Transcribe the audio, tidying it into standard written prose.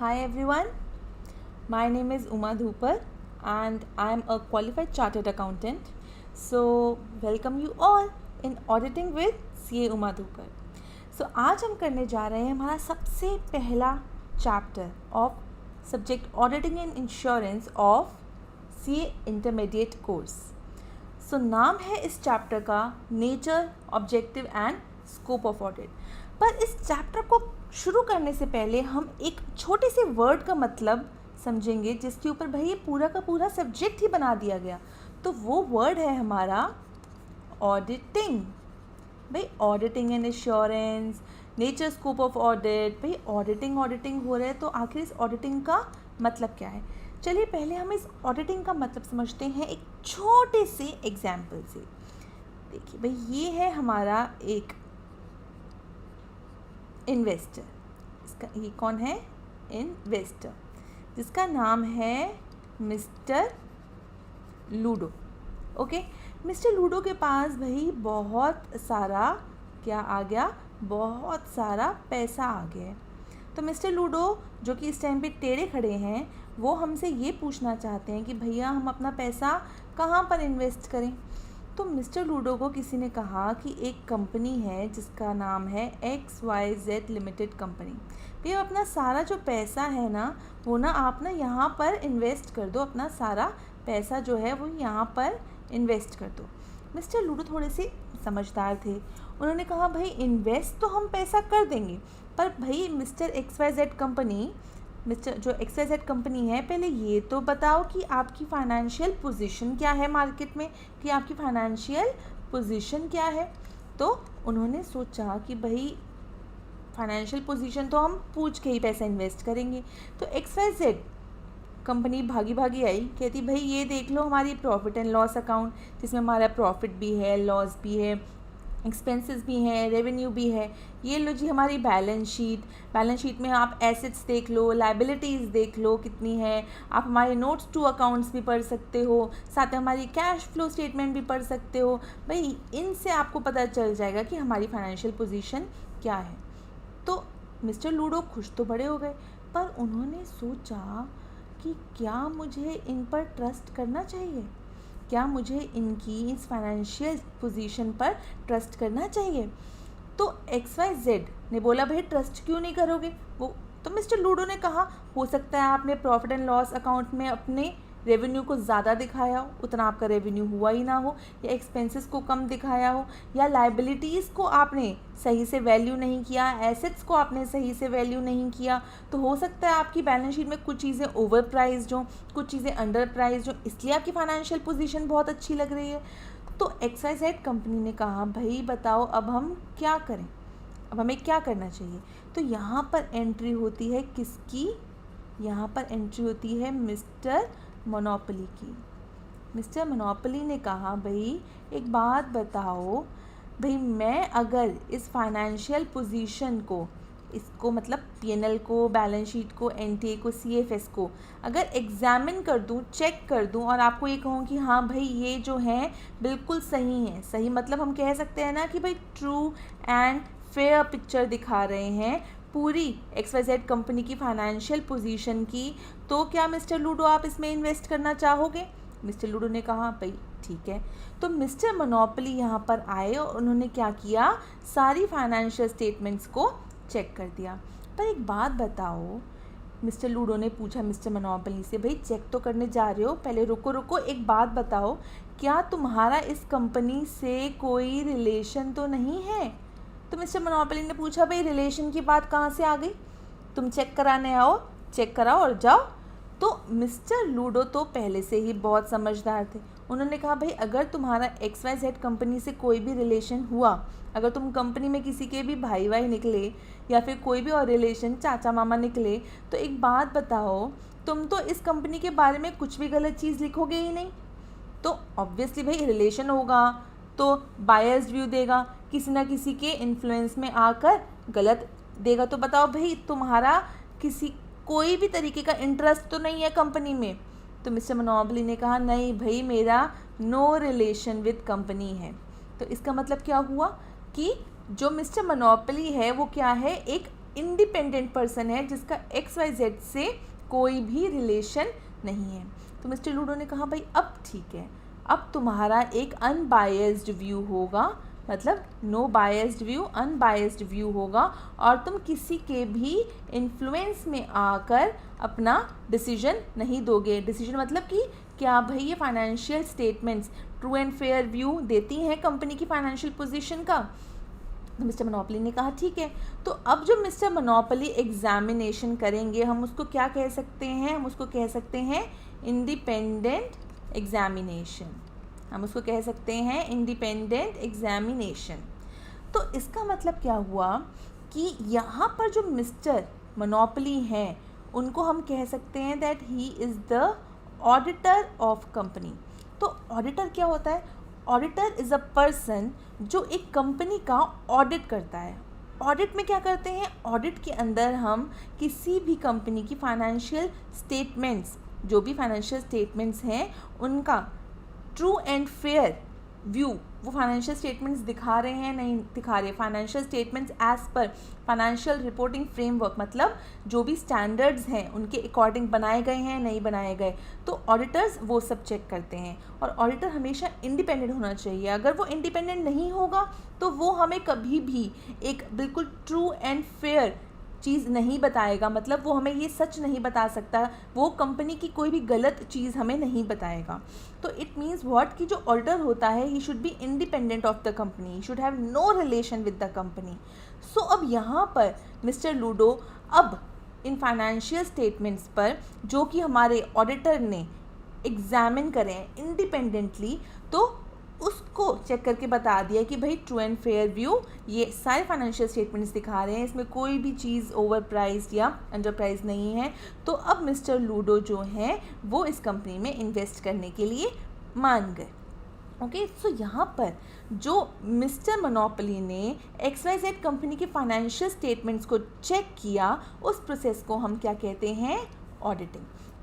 Hi everyone, my name is Uma Dhupar and I am a qualified chartered accountant. So, welcome you all in Auditing with CA Uma Dhupar. So, आज हम करने जा रहे हैं हमारा सबसे पहला chapter of subject auditing and insurance of CA intermediate course. So नाम है इस चैप्टर का nature, objective and scope of audit. पर इस चैप्टर को शुरू करने से पहले हम एक छोटे से वर्ड का मतलब समझेंगे जिसके ऊपर भाई ये पूरा का पूरा सब्जेक्ट ही बना दिया गया. तो वो वर्ड है हमारा ऑडिटिंग. भाई auditing and insurance, nature, scope of audit. भाई ऑडिटिंग हो रहा है तो आखिर इस ऑडिटिंग का मतलब क्या है. चलिए पहले हम इस ऑडिटिंग का मतलब समझते हैं एक छोटे से एग्जाम्पल से. देखिए भाई ये है हमारा एक इन्वेस्टर. इसका ये कौन है? इन्वेस्टर, जिसका नाम है mister ludo. Okay, mister ludo के पास भाई बहुत सारा क्या आ गया? बहुत सारा पैसा आ गया है. तो मिस्टर लूडो जो कि इस टाइम पे टेढ़े खड़े हैं, वो हमसे ये पूछना चाहते हैं कि भैया हम अपना पैसा कहाँ पर इन्वेस्ट करें. तो मिस्टर लूडो को किसी ने कहा कि एक कंपनी है जिसका नाम है XYZ लिमिटेड कंपनी. भैया अपना सारा जो पैसा है ना वो ना आप ना यहाँ पर इन्वेस्ट कर दो. अपना सारा पैसा जो है वो यहाँ पर इन्वेस्ट कर दो. मिस्टर लूडो थोड़े से समझदार थे. उन्होंने कहा भाई इन्वेस्ट तो हम पैसा कर देंगे, पर भाई मिस्टर XYZ कंपनी, मिस्टर जो XYZ कंपनी है, पहले ये तो बताओ कि आपकी फाइनेंशियल पोजीशन क्या है मार्केट में, कि आपकी फाइनेंशियल पोजीशन क्या है. तो उन्होंने सोचा कि भाई फाइनेंशियल पोजीशन तो हम पूछ के ही पैसा इन्वेस्ट करेंगे. तो XYZ कंपनी भागी भागी आई, कहती भाई ये देख लो हमारी प्रॉफिट एंड लॉस अकाउंट, जिसमें हमारा प्रॉफिट भी है, लॉस भी है, एक्सपेंसेस भी हैं, रेवेन्यू भी है. ये लो जी हमारी बैलेंस शीट में आप एसेट्स देख लो, लाइबिलिटीज़ देख लो कितनी है. आप हमारे नोट्स टू अकाउंट्स भी पढ़ सकते हो, साथ में हमारी कैश फ्लो स्टेटमेंट भी पढ़ सकते हो. भाई इनसे आपको पता चल जाएगा कि हमारी फाइनेंशियल पोजीशन क्या है. तो मिस्टर लूडो खुश तो बड़े हो गए, पर उन्होंने सोचा कि क्या मुझे इन पर ट्रस्ट करना चाहिए, क्या मुझे इनकी इस फाइनेंशियल पोजीशन पर ट्रस्ट करना चाहिए. तो XYZ ने बोला भाई ट्रस्ट क्यों नहीं करोगे. वो तो मिस्टर लूडो ने कहा हो सकता है आपने प्रॉफिट एंड लॉस अकाउंट में अपने रेवेन्यू को ज़्यादा दिखाया हो, उतना आपका रेवेन्यू हुआ ही ना हो, या एक्सपेंसेस को कम दिखाया हो, या लाइबिलिटीज़ को आपने सही से वैल्यू नहीं किया, एसेट्स को आपने सही से वैल्यू नहीं किया. तो हो सकता है आपकी बैलेंस शीट में कुछ चीज़ें ओवर प्राइज्ड हों, कुछ चीज़ें अंडर प्राइज्ड हों, इसलिए आपकी फाइनेंशियल पोजीशन बहुत अच्छी लग रही है. तो XYZ कंपनी ने कहा भाई बताओ अब हम क्या करें, अब हमें क्या करना चाहिए. तो यहाँ पर एंट्री होती है किसकी? यहाँ पर एंट्री होती है मिस्टर मोनोपोली की. मिस्टर मोनोपोली ने कहा भाई एक बात बताओ, भाई मैं अगर इस फाइनेंशियल पोजीशन को, इसको मतलब P&L को, बैलेंस शीट को, NTA को, CFS को अगर एग्जामिन कर दूं, चेक कर दूं, और आपको ये कहूँ कि हाँ भाई ये जो हैं बिल्कुल सही हैं, सही मतलब हम कह सकते हैं ना कि भाई ट्रू एंड फेयर पिक्चर दिखा रहे हैं पूरी XYZ कंपनी की फाइनेंशियल पोजीशन की, तो क्या मिस्टर लूडो आप इसमें इन्वेस्ट करना चाहोगे. मिस्टर लूडो ने कहा भाई ठीक है. तो मिस्टर मोनोपोली यहाँ पर आए और उन्होंने क्या किया, सारी फाइनेंशियल स्टेटमेंट्स को चेक कर दिया. पर एक बात बताओ, मिस्टर लूडो ने पूछा मिस्टर मोनोपोली से भाई चेक तो करने जा रहे हो, पहले रुको एक बात बताओ, क्या तुम्हारा इस कंपनी से कोई रिलेशन तो नहीं है. तो मिस्टर मोनोपोली ने पूछा भाई रिलेशन की बात कहाँ से आ गई, तुम चेक कराने आओ, चेक कराओ और जाओ. तो मिस्टर लूडो तो पहले से ही बहुत समझदार थे. उन्होंने कहा भाई अगर तुम्हारा XYZ कंपनी से कोई भी रिलेशन हुआ, अगर तुम कंपनी में किसी के भी भाई निकले या फिर कोई भी और रिलेशन चाचा मामा निकले, तो एक बात बताओ, तुम तो इस कंपनी के बारे में कुछ भी गलत चीज़ लिखोगे ही नहीं. तो ऑब्वियसली भाई रिलेशन होगा तो बायस्ड व्यू देगा, किसी ना किसी के इन्फ्लुएंस में आकर गलत देगा. तो बताओ भाई तुम्हारा किसी कोई भी तरीके का इंटरेस्ट तो नहीं है कंपनी में. तो मिस्टर मोनोपोली ने कहा नहीं भाई मेरा नो रिलेशन विद कंपनी है. तो इसका मतलब क्या हुआ कि जो मिस्टर मोनोपोली है वो क्या है, एक इंडिपेंडेंट पर्सन है जिसका XYZ से कोई भी रिलेशन नहीं है। तो मिस्टर लूडो ने कहा भाई अब ठीक है, अब तुम्हारा एक अनबायस्ड व्यू होगा, मतलब no biased view, unbiased view होगा, और तुम किसी के भी इन्फ्लुएंस में आकर अपना डिसीजन नहीं दोगे। डिसीजन मतलब कि क्या भाई ये financial statements true and fair view देती हैं कंपनी की फाइनेंशियल पोजीशन का। तो मिस्टर मोनोपोली ने कहा ठीक है। तो अब जो मिस्टर मोनोपोली एग्जामिनेशन करेंगे हम उसको क्या कह सकते हैं, हम उसको कह सकते हैं इंडिपेंडेंट एग्जामिनेशन, हम उसको कह सकते हैं इंडिपेंडेंट एग्जामिनेशन। तो इसका मतलब क्या हुआ कि यहाँ पर जो मिस्टर मोनोपोली हैं उनको हम कह सकते हैं that he is the auditor of company. तो ऑडिटर क्या होता है? ऑडिटर इज़ अ पर्सन जो एक कंपनी का ऑडिट करता है। ऑडिट में क्या करते हैं? ऑडिट के अंदर हम किसी भी कंपनी की फाइनेंशियल स्टेटमेंट्स, जो भी फाइनेंशियल स्टेटमेंट्स हैं उनका ट्रू एंड फेयर व्यू, वो फाइनेंशियल स्टेटमेंट्स दिखा रहे हैं नहीं दिखा रहे, financial statements as per financial reporting framework, मतलब जो भी स्टैंडर्ड्स हैं उनके अकॉर्डिंग बनाए गए हैं नहीं बनाए गए, तो ऑडिटर्स वो सब चेक करते हैं। और ऑडिटर हमेशा इंडिपेंडेंट होना चाहिए। अगर वो इंडिपेंडेंट नहीं होगा तो वो हमें कभी भी एक बिल्कुल ट्रू एंड फेयर चीज़ नहीं बताएगा, मतलब वो हमें ये सच नहीं बता सकता, वो कंपनी की कोई भी गलत चीज़ हमें नहीं बताएगा। तो इट मीन्स व्हाट कि जो ऑडिटर होता है he should be independent of the company, he should have no relation with the company. So अब यहाँ पर मिस्टर लूडो अब इन फाइनेंशियल स्टेटमेंट्स पर जो कि हमारे ऑडिटर ने एग्जामिन करें इंडिपेंडेंटली, तो उसको चेक करके बता दिया कि भाई ट्रू एंड फेयर व्यू ये सारे फाइनेंशियल स्टेटमेंट्स दिखा रहे हैं, इसमें कोई भी चीज़ ओवर प्राइस या अंडर प्राइस नहीं है। तो अब मिस्टर लूडो जो हैं वो इस कंपनी में इन्वेस्ट करने के लिए मान गए। ओके, सो यहाँ पर जो मिस्टर मोनोपोली ने XYZ कंपनी के फाइनेंशियल स्टेटमेंट्स को चेक किया, उस प्रोसेस को हम क्या कहते हैं? ऑडिटिंग।